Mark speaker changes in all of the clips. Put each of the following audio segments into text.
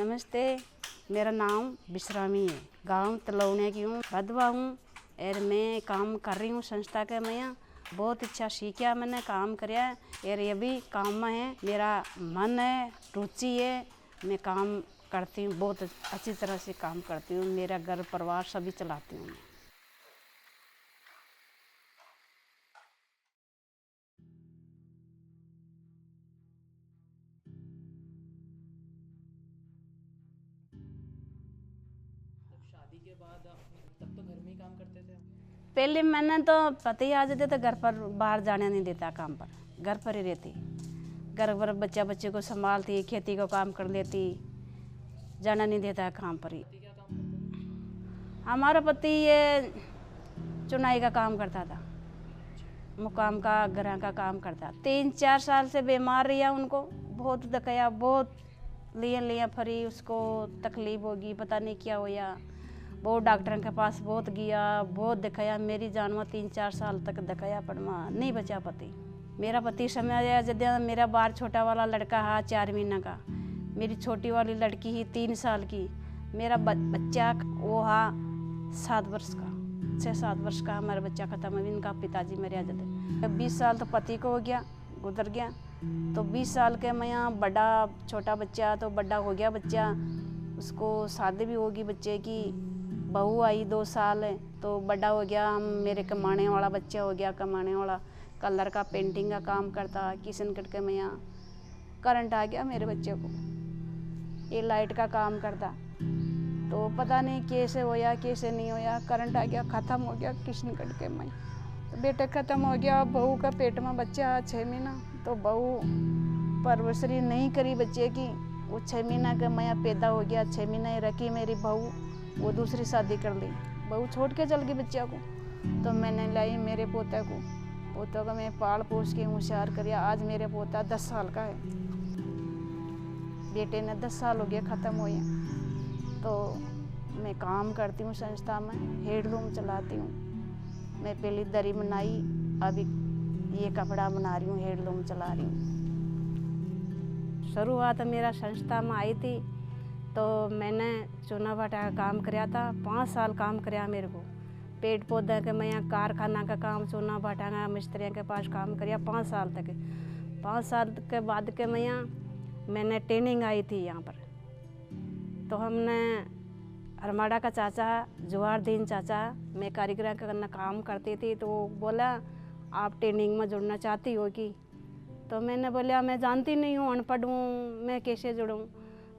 Speaker 1: नमस्ते, मेरा नाम विश्रामी है। गांव तलौने की हूँ, बधवा हूँ और मैं काम कर रही हूँ संस्था के में। बहुत अच्छा सीखा, मैंने काम कराया और ये भी काम में है। मेरा मन है, रुचि है, मैं काम करती हूँ, बहुत अच्छी तरह से काम करती हूँ। मेरा घर परिवार सभी चलाती हूँ।
Speaker 2: शादी के बाद तब तो घर में ही काम करते थे?
Speaker 1: पहले मैंने तो पति आ जाते तो घर पर बाहर जाने नहीं देता, काम पर घर पर ही रहती। घर पर बच्चे को संभालती, खेती को काम कर लेती, जाना नहीं देता काम पर ही।
Speaker 2: पति क्या काम करते थे?
Speaker 1: हमारा पति ये चुनाई का काम करता था, मुकाम का घर का काम करता। 3-4 साल से बीमार रहा, उनको बहुत दकाया, बहुत लिया फरी, उसको तकलीफ होगी, पता नहीं क्या होया। बहुत डॉक्टरों के पास बहुत गया, बहुत दिखाया, मेरी जान में 3-4 साल तक दिखाया, पर नहीं बचा पति। मेरा पति समय आया जब मेरा बार छोटा वाला लड़का है 4 महीना का, मेरी छोटी वाली लड़की ही 3 साल की, मेरा बच्चा वो है 7 वर्ष का, 6-7 वर्ष का हमारा बच्चा खत्म है। इनका पिताजी मेरे जब 20 साल तो पति को हो गया, गुजर गया। तो 20 साल के मैं यहाँ बड़ा छोटा बच्चा, तो बड़ा हो गया बच्चा, उसको शादी भी होगी बच्चे की, बहू आई 2 साल है तो बड़ा हो गया। हम मेरे कमाने वाला बच्चा हो गया, कमाने वाला, कलर का पेंटिंग का काम करता। किशन कट के मैं यहाँ करंट आ गया मेरे बच्चे को, ये लाइट का काम करता। तो पता नहीं कैसे होया कैसे नहीं होया, करंट आ गया, ख़त्म हो गया किशन कट के मैं। तो बेटा ख़त्म हो गया, बहू का पेट में बच्चा 6 महीना, तो बहू परवरसरी नहीं करी बच्चे की। वो 6 महीना का मैं पैदा हो गया, 6 महीने रखी मेरी बहू, वो दूसरी शादी कर ली, बहू छोड़ के चल गई बच्चा को। तो मैंने लाई मेरे पोते को मैं पाल पोस के होशियार करिया। आज मेरे पोता 10 साल का है, बेटे ने 10 साल हो गया ख़त्म हो गया। तो मैं काम करती हूँ संस्था में, हेडलूम चलाती हूँ। मैं पहले दरी बनाई, अभी ये कपड़ा बना रही हूँ, हेडलूम चला रही हूँ। शुरुआत मेरा संस्था में आई थी तो मैंने चूना भाटा का काम कराया था। 5 साल काम कराया मेरे को, पेड़ पौधे के मैं यहाँ कारखाना का काम, चूना भाटा का मिस्त्रियों के पास काम कराया 5 साल तक। 5 साल के बाद के मैं यहाँ मैंने ट्रेनिंग आई थी यहाँ पर। तो हमने हरमाड़ा का चाचा, जवाहरदीन चाचा, मैं कारीगर का काम करती थी, तो वो बोला आप ट्रेनिंग में जुड़ना चाहती हो कि? तो मैंने बोला मैं जानती नहीं हूँ, अनपढ़ हूँ, मैं कैसे जुड़ूँ?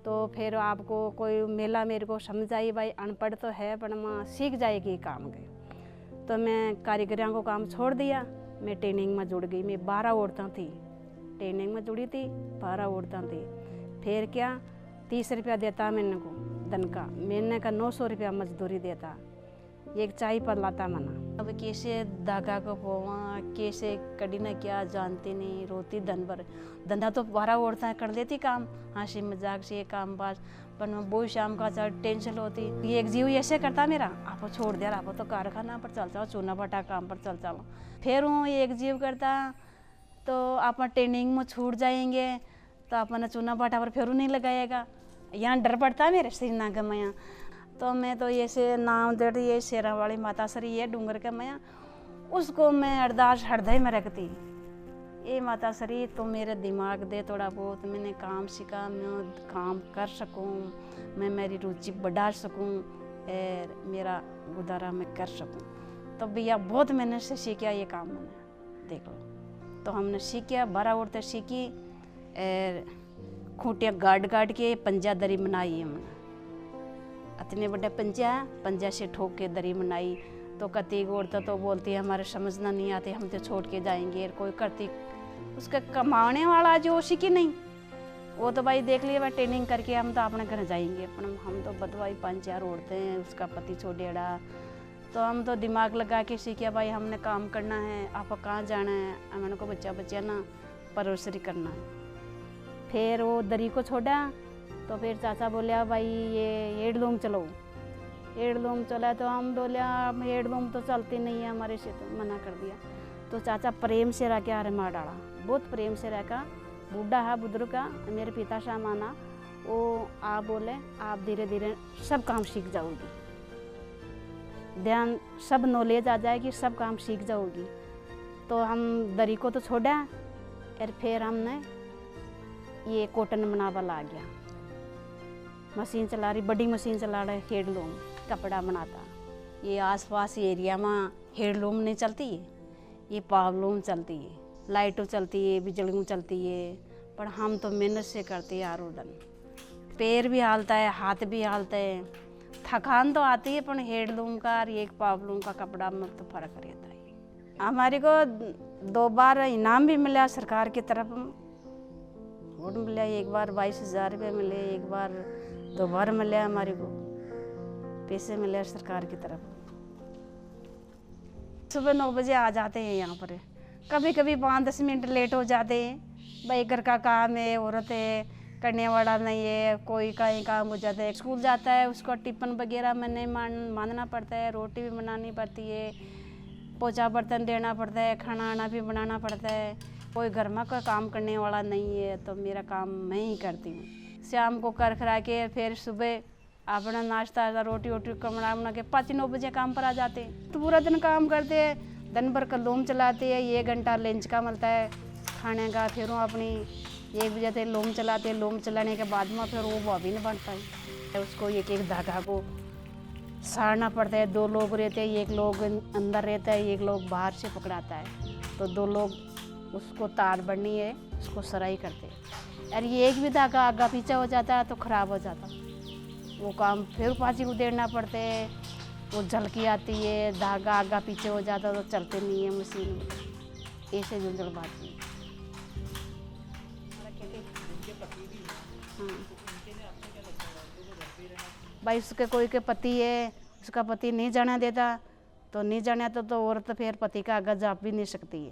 Speaker 1: तो फिर आपको कोई मेला मेरे को समझ आई, भाई अनपढ़ तो है पर माँ सीख जाएगी काम के। तो मैं कारीगरों को काम छोड़ दिया, मैं ट्रेनिंग में जुड़ गई। मैं 12 औरतें थी, ट्रेनिंग में जुड़ी थी, 12 औरतें थी। फिर क्या 30 रुपया देता मैंने को दिन का, महीने का 900 रुपया मजदूरी देता, एक चाय पर लाता मना। अब कैसे धागा को पोवा, कैसे कड़ी न क्या जानती नहीं, रोती दिन भर। धंधा तो 12 औरतें कर लेती काम, हंसी मजाक से काम पास, पर मैं बहुत शाम का चार टेंशन होती। ये एक जीव ऐसे करता मेरा, आप छोड़ दिया, आप तो कारखाना पर चल जाओ, चूना भट्टा काम पर चल जाओ। फिर हूँ एक जीव करता तो आप ट्रेनिंग में छूट जाएंगे, तो अपना चूना भट्टा पर फिर नहीं लगाएगा। यहाँ डर पड़ता है मेरे श्रीना का मैं। तो मैं तो ऐसे नाम दे ये शेरा वाली माता सरी ये डूंगर के मैं, उसको मैं अरदास हृदय में रखती, ये माता सरी तो मेरे दिमाग दे थोड़ा बहुत, मैंने काम सीखा, मैं काम कर सकूं, मैं मेरी रुचि बढ़ा सकूं और मेरा गुजारा मैं कर सकूं। तो भैया बहुत मैंने से सीखा ये काम, मैंने देख लो। तो हमने सीखा, 12 औरतें सीखी और खूंटियाँ गाड़ के पंजा दरी बनाई हमने। इतने बड़े पंजा से ठोक के दरी बनाई। तो कती औरतें तो बोलती है हमारे समझना नहीं आते, हम तो छोड़ के जाएंगे। कोई करती उसका कमाने वाला जो सीखी नहीं, वो तो भाई देख लिया, भाई ट्रेनिंग करके हम तो अपने घर जाएंगे। पर हम तो बदवाई 5-4 औरतें हैं, उसका पति छोड़ेड़ा, तो हम तो दिमाग लगा के सीखे भाई हमने काम करना है, आप कहाँ जाना है, हमने को बच्चा ना परवरसरी करना है। फिर वो दरी को छोड़ा, तो फिर चाचा बोलिया भाई ये हेडलूम चलो, हेडलूम चला। तो हम बोलिया हेडलूम तो चलती नहीं है हमारे से, तो मना कर दिया। तो चाचा प्रेम से रह के आरे मार डाला, बहुत प्रेम से रखा, बूढ़ा है बुजुर्ग का, मेरे पिता सा माना, वो आप बोले आप धीरे धीरे सब काम सीख जाओगी, ध्यान सब नॉलेज आ जाएगी, सब काम सीख जाओगी। तो हम दरी को तो छोड़ा और फिर हमने ये कॉटन बनावा आ गया, मशीन चला रही, बड़ी मशीन चला रहे, हेडलूम कपड़ा बनाता। ये आसपास एरिया में हेडलूम नहीं चलती है, ये पावलूम चलती है, लाइटों चलती है, बिजलियों चलती है, पर हम तो मेहनत से करते हैं आरो दिन। पैर भी हालता है, हाथ भी हालता है, थकान तो आती है, पर हेडलूम का और एक पावलूम का कपड़ा में तो फर्क रहता है। हमारे को 2 बार इनाम भी मिला सरकार की तरफ, वोट मिला, एक बार 22,000 रुपये मिले, एक बार 2 बार मिले, हमारे को पैसे मिले सरकार की तरफ। सुबह 9 बजे आ जाते हैं यहाँ पर, कभी कभी 5-10 मिनट लेट हो जाते हैं, भाई घर का काम है, औरत है, करने वाला नहीं है, कोई कहीं काम हो जाता है, स्कूल जाता है, उसको टिफिन वगैरह में नहीं मानना पड़ता है, रोटी भी बनानी पड़ती है, पोछा बर्तन देना पड़ता है, खाना आना भी बनाना पड़ता है, कोई घर में कोई काम करने वाला नहीं है, तो मेरा काम मैं ही करती हूँ। शाम को कर खरा के फिर सुबह अपना नाश्ता रोटी वोटी बना के 5-9 बजे काम पर आ जाते हैं। तो पूरा दिन काम करते हैं, दिन भर कलूम चलाते हैं, 1 घंटा लंच का मिलता है खाने का, फिर वो अपनी 1 बजे तक लोम चलाते हैं, लोम चलाने के बाद में फिर वो बॉबिन बनता है, उसको एक एक धागा को साड़ना पड़ता है। 2 लोग रहते हैं, एक लोग अंदर रहता है, एक लोग बाहर से पकड़ाता है, तो 2 लोग उसको तार बढ़नी है, उसको सराई करते हैं। और ये एक भी धागा आगा पीछे हो जाता है तो ख़राब हो जाता है, वो काम फिर पाची को देना पड़ते है, वो झलकी आती है, धागा आगा पीछे हो जाता है तो चलते नहीं है मशीन, ऐसे झुंझल बात है। भाई उसके कोई के पति है, उसका पति नहीं जाने देता, तो नहीं जाने तो औरत फिर पति का आगे जा भी नहीं सकती है।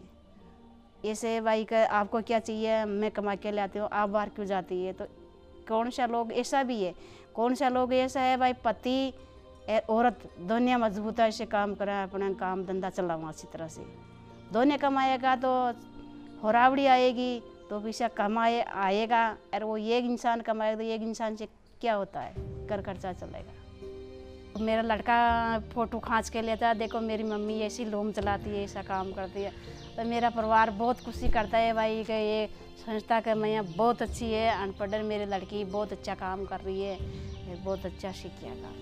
Speaker 1: ऐसे भाई का आपको क्या चाहिए, मैं कमा के लाती हूँ, आप बाहर क्यों जाती है। तो कौन सा लोग ऐसा भी है, कौन सा लोग ऐसा है भाई पति औरत दोनों मजबूत है, ऐसे काम करें, अपना काम धंधा चलावा अच्छी तरह से, दोनों कमाएगा तो होरावड़ी आएगी, तो पैसा कमाए आएगा, और वो एक इंसान कमाएगा तो एक इंसान से क्या होता है, घर खर्चा चलेगा। मेरा लड़का फ़ोटो खींच के लेता है, देखो मेरी मम्मी ऐसी लोम चलाती है, ऐसा काम करती है, तो मेरा परिवार बहुत खुशी करता है भाई कि ये संस्था का मैया बहुत अच्छी है, अनपढ़ मेरी लड़की बहुत अच्छा काम कर रही है, बहुत अच्छा सीख किया काम।